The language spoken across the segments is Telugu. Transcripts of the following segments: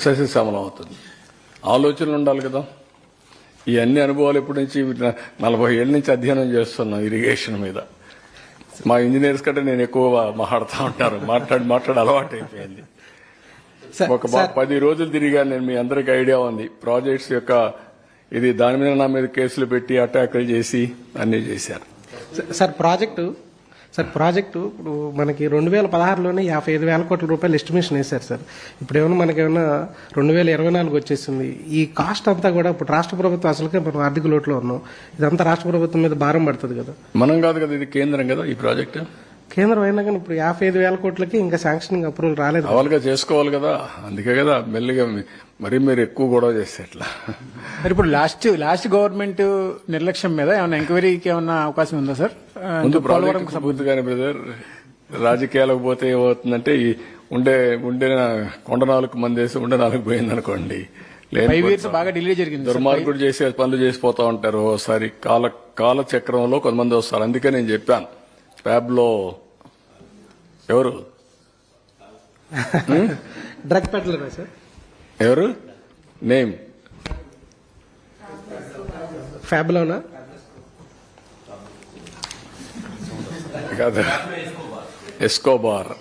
సస్యశ్యామలం అవుతుంది. ఆలోచనలు ఉండాలి కదా. ఈ అన్ని అనుభవాలు ఎప్పటి నుంచి 40 ఏళ్ళ నుంచి అధ్యయనం చేస్తున్నాం ఇరిగేషన్ మీద. మా ఇంజనీర్స్ కంటే నేను ఎక్కువ మాట్లాడుతూ ఉంటారు. మాట్లాడి అలవాటు అయిపోయింది. ఒక 10 రోజులు తిరిగాను నేను. మీ అందరికి ఐడియా ఉంది ప్రాజెక్ట్స్ యొక్క ఇది. దాని మీద నా మీద కేసులు పెట్టి అటాకులు చేసి అన్ని చేశారు. సార్ ప్రాజెక్టు ఇప్పుడు మనకి 2016లోనే 55,000 కోట్ల రూపాయలు ఎస్టిమేషన్ వేశారు సార్. ఇప్పుడు ఏమైనా మనకేమైనా 2024 వచ్చేసింది. ఈ కాస్ట్ అంతా కూడా ఇప్పుడు రాష్ట్ర ప్రభుత్వం అసలుకే మనం ఆర్థిక లోటులో ఉన్నాం. ఇదంతా రాష్ట్ర ప్రభుత్వం మీద భారం పడుతుంది కదా. మనం కాదు కదా, ఇది కేంద్రం కదా ఈ ప్రాజెక్టు. కేంద్రం అయినా కానీ ఇప్పుడు 55,000 కోట్లకి ఇంకా శాంక్షనింగ్ అప్రూవల్ రాలేదు. అవలుగా చేసుకోవాలి కదా. అందుకే కదా మెల్లిగా మరి మీరు ఎక్కువ గొడవ చేస్తే ఎట్లా. మరి ఇప్పుడు లాస్ట్ గవర్నమెంట్ నిర్లక్ష్యం మీద ఏమైనా ఎంక్వైరీకి ఏమైనా అవకాశం ఉందా సార్? ముందు ప్రాజెక్ట్ పూర్తిగానే బ్రదర్. రాజకీయాలకు పోతే ఏమవుతుందంటే ఈ ఉండే కొండ 4 మందేసి ఉండే 4 పోయింది అనుకోండి. 5 years బాగా డిలే జరిగింది. దుర్మార్గుడు చేసే పనులు చేసిపోతా ఉంటారు. ఓసారి కాల చక్రంలో కొంతమంది వస్తారు. అందుకే నేను చెప్పాను ప్యాబ్లో ఎవరు డ్రగ్ పెడ్లర్ సార్, ఎవరు నేమ్ ఫ్యాబ్లోనా కాదు, ఎస్కోబార్.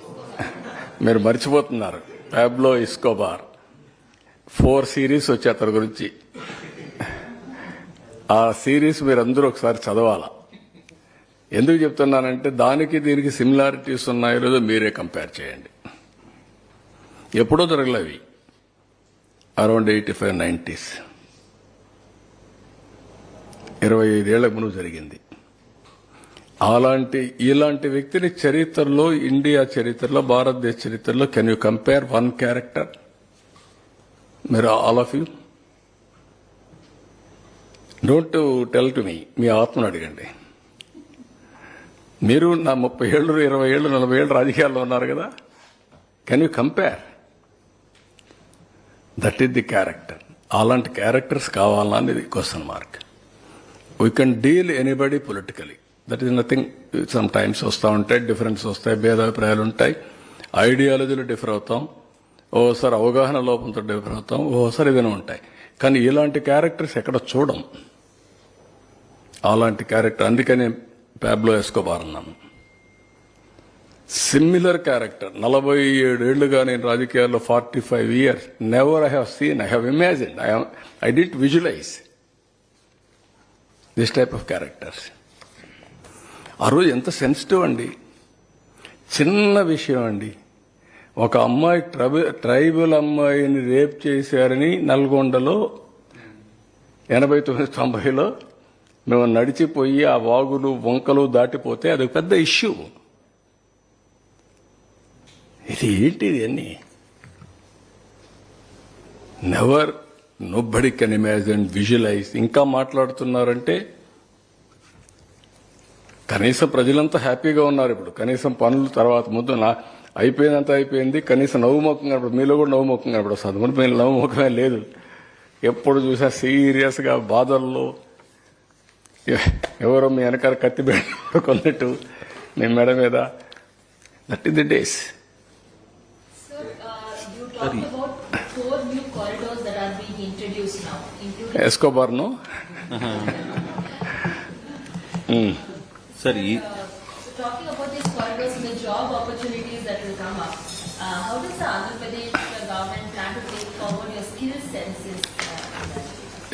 మీరు మర్చిపోతున్నారు. ప్యాబ్లో ఎస్కోబార్ 4 series వచ్చి అతని గురించి. ఆ సిరీస్ మీరు అందరూ ఒకసారి చదవాలా. ఎందుకు చెప్తున్నానంటే దానికి దీనికి సిమిలారిటీస్ ఉన్నాయో లేదో మీరే కంపేర్ చేయండి. ఎప్పుడో జరగలేవి, అరౌండ్ 85-90s, 25 ఏళ్ల ముందు జరిగింది. ఇలాంటి వ్యక్తిని చరిత్రలో, ఇండియా చరిత్రలో, భారతదేశ చరిత్రలో can you compare one character? మీరు all of you don't tell to me. మీ ఆత్మను అడగండి. మీరు నా 30 ఏళ్ళు, 20 ఏళ్ళు, 40 ఏళ్ళు రాజకీయాల్లో ఉన్నారు కదా. Can you compare? That is the character. అలాంటి క్యారెక్టర్స్ కావాలన్నా అనేది question mark. We can deal anybody politically. That is nothing. Some times వస్తూ ఉంటాయి, డిఫరెన్స్ వస్తాయి, భేదాభిప్రాయాలు ఉంటాయి, ఐడియాలజీలు డిఫర్ అవుతాం, ఓసారి అవగాహన లోపంతో డిఫర్ అవుతాం, ఓసారి ఏదైనా ఉంటాయి. కానీ ఇలాంటి క్యారెక్టర్స్ ఎక్కడ చూడం. అలాంటి క్యారెక్టర్ అందుకనే ప్యాబ్లో ఎస్కోబార్ అన్నాను. Similar character. 47 ఏళ్లుగా నేను రాజకీయాల్లో, 45 years. Never I have seen, I have imagine, I did visualize this type of characters. ఆ రోజు ఎంత సెన్సిటివ్ అండి. చిన్న విషయం అండి. ఒక అమ్మాయి ట్రైబల్ అమ్మాయిని రేప్ చేశారని నల్గొండలో 89-90లో మేము నడిచిపోయి ఆ వాగులు వంకలు దాటిపోతే అది పెద్ద ఇష్యూ. ఇది ఏంటిది అన్ని? Never, nobody can imagine, visualize. ఇంకా మాట్లాడుతున్నారంటే కనీసం ప్రజలంతా హ్యాపీగా ఉన్నారు ఇప్పుడు. కనీసం పనులు తర్వాత ముందు అయిపోయినంత అయిపోయింది. కనీసం నవ్వుముఖంగా ఇప్పుడు మీలో కూడా నవ్వుముఖంగా ఇప్పుడు వస్తుంది. ముందు మీరు నవ్వుముఖమే లేదు. ఎప్పుడు చూసా సీరియస్ గా బాధల్లో ఎవరో మీ వెనకాల కత్తి కొన్నట్టు మీ మెడ మీద. That is the days. Escobar no Sir, talking about these corridors and the job opportunities that will come up, how does the Andhra Pradesh government plan to take forward your skill census?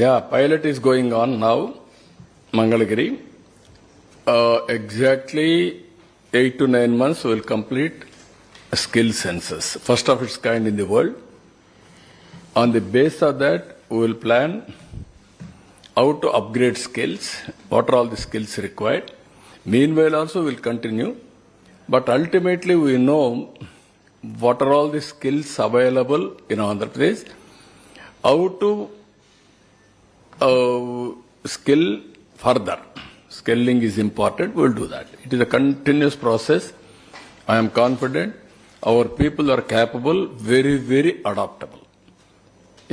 Yeah, pilot is going on now, Mangalagiri. Exactly 8 to 9 months we will complete a skill census, first of its kind in the world. On the base of that, we will plan how to upgrade skills, what are all the skills required. Meanwhile also we will continue, but ultimately we know what are all the skills available in Andhra Pradesh, how to skill further. Skilling is important, we will do that. It is a continuous process. I am confident our people are capable, very, very adaptable.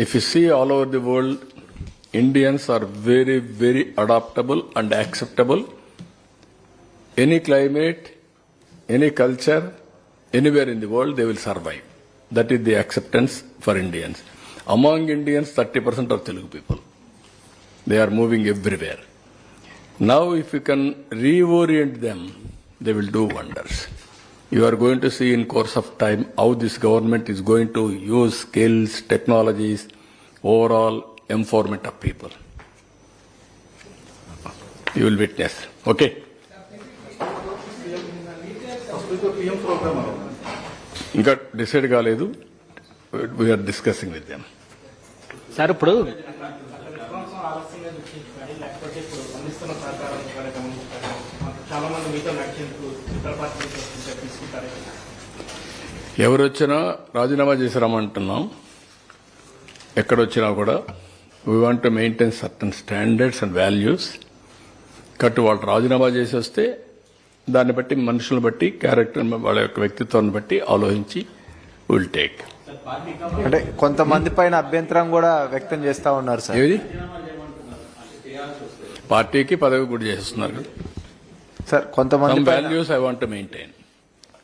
If you see all over the world, Indians are very, very adaptable and acceptable. Any climate, any culture, anywhere in the world, they will survive. That is the acceptance for Indians. Among Indians, 30% are Telugu people. They are moving everywhere. Now, if you can reorient them, they will do wonders. You are going to see in course of time how this government is going to use skills, technologies, overall empowerment of people. You will witness. Okay. ఇంకా డిసైడ్ కాలేదు. We are discussing with them. Sir ఇప్పుడు ఎవరు వచ్చినా రాజీనామా చేసి రమ్మంటున్నాం. ఎక్కడొచ్చినా కూడా we want to maintain certain standards and values. కట్టు వాళ్ళు రాజీనామా చేసి వస్తే దాన్ని బట్టి మనుషులను బట్టి క్యారెక్టర్ వాళ్ళ యొక్క వ్యక్తిత్వాన్ని బట్టి ఆలోచించి విల్ టేక్. అంటే కొంతమంది పైన అభ్యంతరం కూడా వ్యక్తం చేస్తా ఉన్నారు సార్. ఏది పార్టీకి పదవి కూడా చేస్తున్నారు. సార్ కొంతమంది values I want to maintain.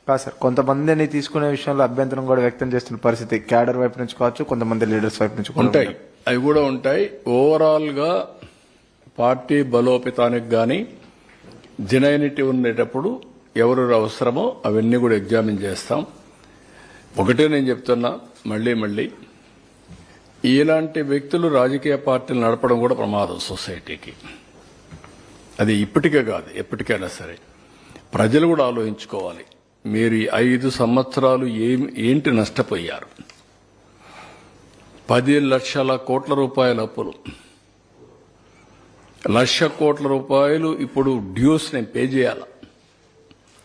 కాదు సార్, కొంతమందిని తీసుకునే విషయంలో అభ్యంతరం కూడా వ్యక్తం చేస్తున్న పరిస్థితి క్యాడర్ వైపు నుంచి కావచ్చు, కొంతమంది లీడర్స్ వైపు నుంచి కూడా ఉంటాయి. అవి కూడా ఉంటాయి. ఓవరాల్ గా పార్టీ బలోపేతానికి గాని జెన్యూనిటీ ఉండేటప్పుడు ఎవరు అవసరమో అవన్నీ కూడా ఎగ్జామిన్ చేస్తాం. ఒకటే నేను చెప్తున్నా మళ్లీ ఇలాంటి వ్యక్తులు రాజకీయ పార్టీలు నడపడం కూడా ప్రమాదం సొసైటీకి. అది ఇప్పటికే కాదు, ఎప్పటికైనా సరే ప్రజలు కూడా ఆలోచించుకోవాలి. మీరు 5 సంవత్సరాలు ఏంటి నష్టపోయారు? 10 లక్షల కోట్ల రూపాయల అప్పులు, 1,00,000 కోట్ల రూపాయలు ఇప్పుడు డ్యూస్ నేను పే చేయాలా?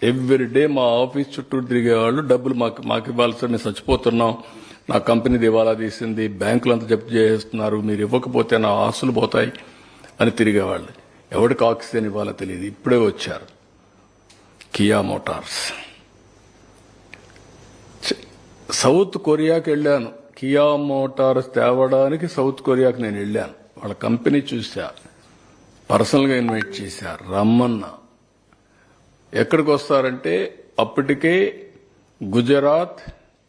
ఎవ్రీ డే మా ఆఫీస్ చుట్టూ తిరిగేవాళ్ళు డబ్బులు మాకు ఇవ్వాల్సి, మేము చచ్చిపోతున్నాం, నా కంపెనీ దివాలా తీసింది, బ్యాంకులు అంతా జప్తు చేస్తున్నారు, మీరు ఇవ్వకపోతే నా ఆస్తులు పోతాయి అని తిరిగేవాళ్ళు. ఎవరికి ఆక్సిజన్ ఇవ్వాలో తెలియదు. ఇప్పుడే వచ్చారు కియా మోటార్స్. సౌత్ కొరియాకి వెళ్ళాను. కియా మోటార్స్ తేవడానికి సౌత్ కొరియాకి నేను వెళ్ళాను. వాళ్ళ కంపెనీ చూసా, పర్సనల్గా ఇన్వైట్ చేశారు, రమ్మన్నా. ఎక్కడికి వస్తారంటే అప్పటికే గుజరాత్,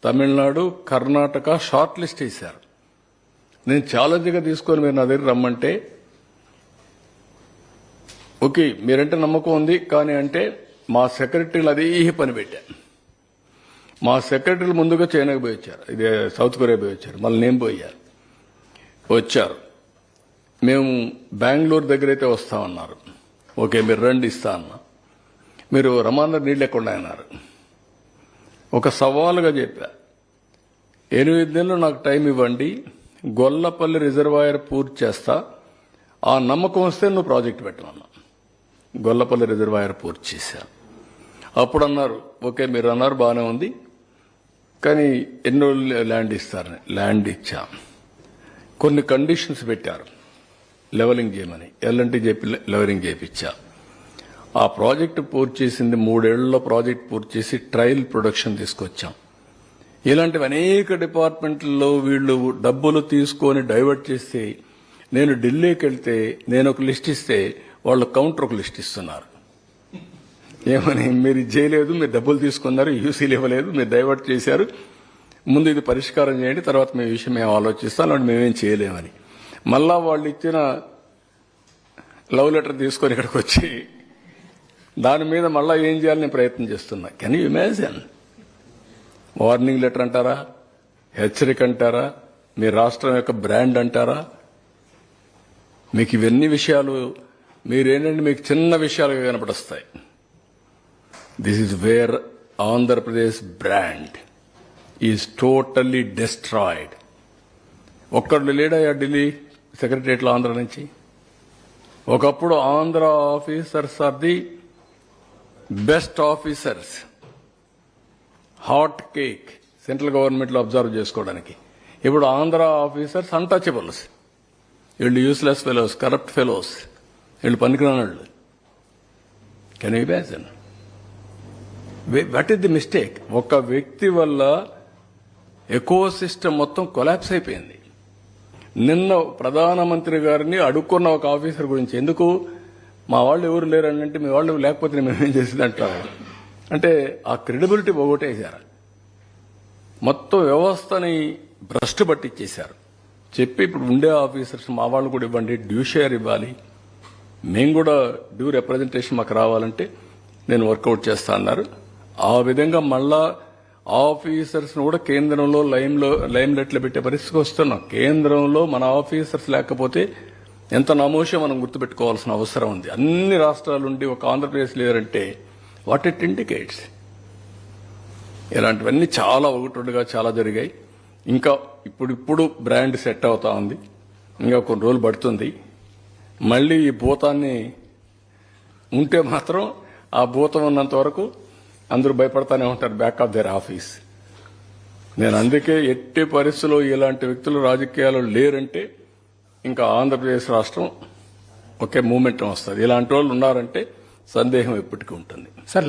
తమిళనాడు, కర్ణాటక షార్ట్ లిస్ట్ వేశారు. నేను ఛాలెంజ్గా తీసుకొని మీరు నా దగ్గర రమ్మంటే ఓకే మీరంటే నమ్మకం ఉంది కానీ అంటే మా సెక్రటరీలు అదే పని పెట్టాను. మా సెక్రటరీలు ముందుగా చైనాకి పోయి వచ్చారు, ఇదే సౌత్ కొరియా పోయి వచ్చారు, మళ్ళీ నేను పోయాను. వచ్చారు, మేము బెంగళూరు దగ్గర అయితే వస్తామన్నారు. ఓకే మీరు రండి ఇస్తా అన్నా. మీరు రమాందర్ నీళ్ళు ఎక్కడ అన్నారు. ఒక సవాలుగా చెప్పా, 8 నెలలు నాకు టైం ఇవ్వండి, గొల్లపల్లి రిజర్వాయర్ పూర్తి చేస్తా, ఆ నమ్మకం వస్తే నువ్వు ప్రాజెక్ట్ పెట్టమన్నా. గొల్లపల్లి రిజర్వాయర్ పూర్తి చేశాను. అప్పుడు అన్నారు ఓకే మీరు అన్నారు బాగానే ఉంది కానీ ఎన్ని రోజులు ల్యాండ్ ఇస్తారని. ల్యాండ్ ఇచ్చా, కొన్ని కండిషన్స్ పెట్టారు లెవెలింగ్ చేయమని. ఎల్ఎన్టీ చెప్పి లెవెలింగ్ చేయించా. ఆ ప్రాజెక్టు పూర్తి చేసింది 3 ఏళ్లలో ప్రాజెక్ట్ పూర్తి చేసి ట్రయల్ ప్రొడక్షన్ తీసుకొచ్చాం. ఇలాంటివి అనేక డిపార్ట్మెంట్లలో వీళ్ళు డబ్బులు తీసుకొని డైవర్ట్ చేస్తే, నేను ఢిల్లీకి వెళ్తే నేను ఒక లిస్ట్ ఇస్తే వాళ్ళు కౌంటర్ ఒక లిస్ట్ ఇస్తున్నారు. ఏమని, మీరు ఇది చేయలేదు, మీరు డబ్బులు తీసుకున్నారు, యూసీలు ఇవ్వలేదు, మీరు డైవర్ట్ చేశారు, ముందు ఇది పరిష్కారం చేయండి, తర్వాత మీ విషయం మేము ఆలోచిస్తాం, అలాంటి మేమేం చేయలేమని. మళ్ళా వాళ్ళు ఇచ్చిన లవ్ లెటర్ తీసుకొని ఇక్కడికి వచ్చి దాని మీద మళ్ళా ఏం చేయాలని ప్రయత్నం చేస్తున్నా. Can you imagine? Warning letter అంటారా, హెచ్చరిక అంటారా, మీ రాష్ట్రం యొక్క బ్రాండ్ అంటారా? మీకు ఇవన్నీ విషయాలు మీరేంటంటే మీకు చిన్న విషయాలుగా కనపడొస్తాయి. This is where Andhra Pradesh brand is totally destroyed. ఒక్కడు లేడయ్యా ఢిల్లీ సెక్రటరియట్లో ఆంధ్ర నుంచి. ఒకప్పుడు Andhra officers are the best officers, hot cake central గవర్నమెంట్లో అబ్జర్వ్ చేసుకోవడానికి. ఇప్పుడు ఆంధ్ర ఆఫీసర్స్ అన్టచబుల్స్. వీళ్ళు యూస్లెస్ ఫెలోస్, కరప్ట్ ఫెలోస్, వీళ్ళు పనికిరాని వాళ్ళు. Can you imagine? What is the mistake? ఒక వ్యక్తి వల్ల ఎకో సిస్టమ్ మొత్తం కొలాప్స్ అయిపోయింది. నిన్న ప్రధానమంత్రి గారిని అడుక్కున్న ఒక ఆఫీసర్ గురించి, ఎందుకు మా వాళ్ళు ఎవరు లేరని అంటే, మీ వాళ్ళు లేకపోతే మేమేం చేసింది అంటారు. అంటే ఆ క్రెడిబిలిటీ పోగొట్టేశారు, మొత్తం వ్యవస్థని భ్రష్టు పట్టించేశారు. చెప్పి ఇప్పుడు ఉండే ఆఫీసర్స్ మా వాళ్ళు కూడా ఇవ్వండి, డ్యూ షేర్ ఇవ్వాలి, మేము కూడా డ్యూ రిప్రజెంటేషన్ మాకు రావాలంటే నేను వర్కౌట్ చేస్తా అన్నారు. ఆ విధంగా మళ్ళా ఆఫీసర్స్ కూడా కేంద్రంలో లైమ్ లైట్లో పెట్టే పరిస్థితికి వస్తున్నాం. కేంద్రంలో మన ఆఫీసర్స్ లేకపోతే ఎంత నమోషో మనం గుర్తుపెట్టుకోవాల్సిన అవసరం ఉంది. అన్ని రాష్ట్రాల నుండి ఒక ఆంధ్రప్రదేశ్ లేదంటే వాట్ ఇట్ ఇండికేట్స్. ఇలాంటివన్నీ చాలా ఒకటిగా చాలా జరిగాయి. ఇంకా ఇప్పుడు బ్రాండ్ సెట్ అవుతా ఉంది, ఇంకా కొన్ని రోజులు పడుతుంది. మళ్ళీ ఈ భూతాన్ని ఉంటే మాత్రం ఆ భూతం ఉన్నంత వరకు అందరూ భయపడతానే ఉంటారు బ్యాక్ ఆఫ్ దేర్ ఆఫీస్. నేను అందుకే ఎట్టి పరిస్థితుల్లో ఇలాంటి వ్యక్తులు రాజకీయాలు లేరంటే ఇంకా ఆంధ్రప్రదేశ్ రాష్ట్రం ఒకే మూమెంట్ వస్తుంది. ఇలాంటి వాళ్ళు ఉన్నారంటే సందేహం ఎప్పటికీ ఉంటుంది. సార్